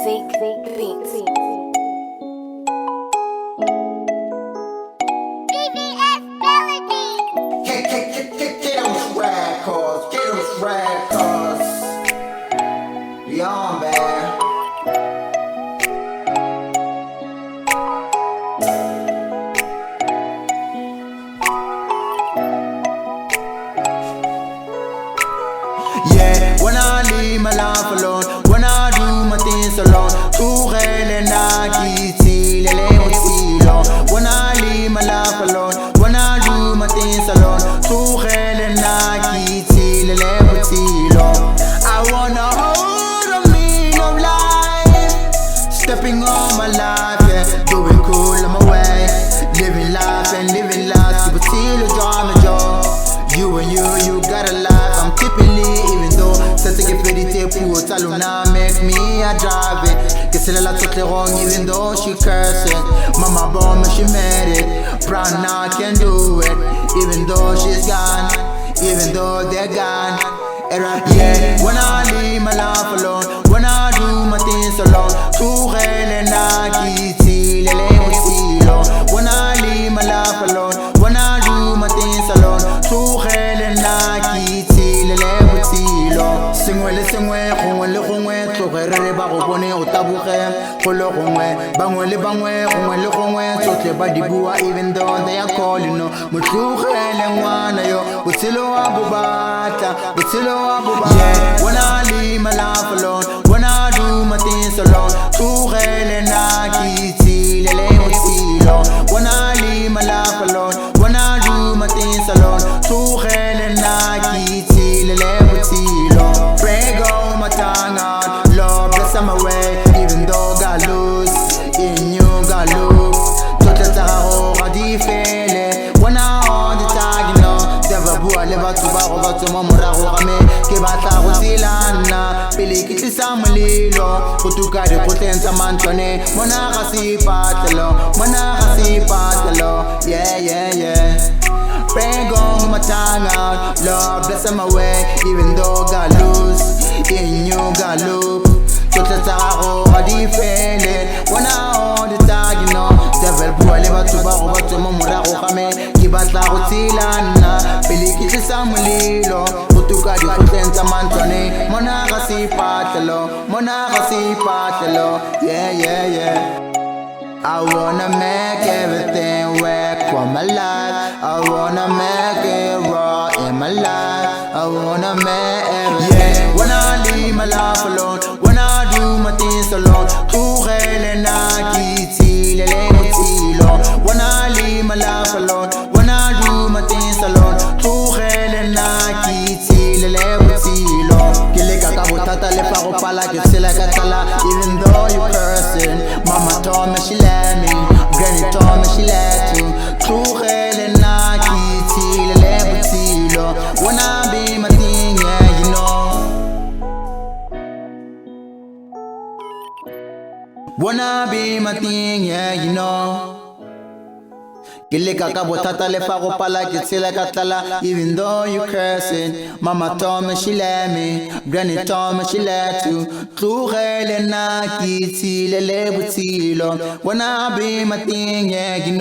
Zeke Beats. Get those rag cars, get those rag cars. Beyond bad. Yeah, when I leave my life alone, when I do my things alone, too real and I when I leave my life alone, when I do my things alone, too real and I wanna hold a mean of life, stepping on my life, yeah, doing cool on my way, living life and living life, you till the drama job. You and you got a life, I'm typically, even though c'est ce qui fait des tes pour talona make me a drive it. Que c'est la toute wrong, even though she cursing. Mama born me, she made it. Proud now I can do it, even though she's gone, even though they're gone. Yeah, when I leave my life alone, when I do my things alone, too real and I when I leave my life alone, when I do my things alone, too real and I sengwe le sengwe gongwe le gongwe tlogere ba go bone o taboge go le gongwe bangwe le bangwe gongwe le gongwe tsotlhe ba di bua even though they are calling no motlogele ngwana yo botshelo wa bobatla botshelo wa bobatla. Yeah, when I leave my life alone, when I do my things alone, too real and when I leave my life alone, when I do my things alone, too real and pray go my tongue out, Lord bless my way, even though God lose, in you God lose. Toute ta robe diffère, when I on the tag, you know, devil boy live to ba to mamura rame, ke batla go silana, pele ke tsisa molelo, go tuka di go tlentsha mantone, mona ga se patelo, yeah. Pray gong my tongue out, Lord bless my way, even though God lose, in you God loop. Toute ta robe diffère, when I on the tag, you know, devil boy live to mamura rame, ke batla go silana, pele ke tsisa molelo, go tuka di go tlentsha mantone, mona ga se patelo, yeah. I wanna make everything work for my life. I wanna make it raw in my life. I wanna make everything. Yeah, when I leave my life alone, when I do my things alone, too real and when I leave my life alone, when I do my things alone, too real and even though you cursing, mama told me she let me, granny told me she let you. True real and when I be my thing, yeah, you know. Wanna be my thing, yeah, you know. Kileka ka botata le fa go pala ke tshela ka tlala, even though you cursing. Mama told me she let me, granny told me she let you. Tlogele na ke tshile le botshelo, wanna be my thing, yeah, you know.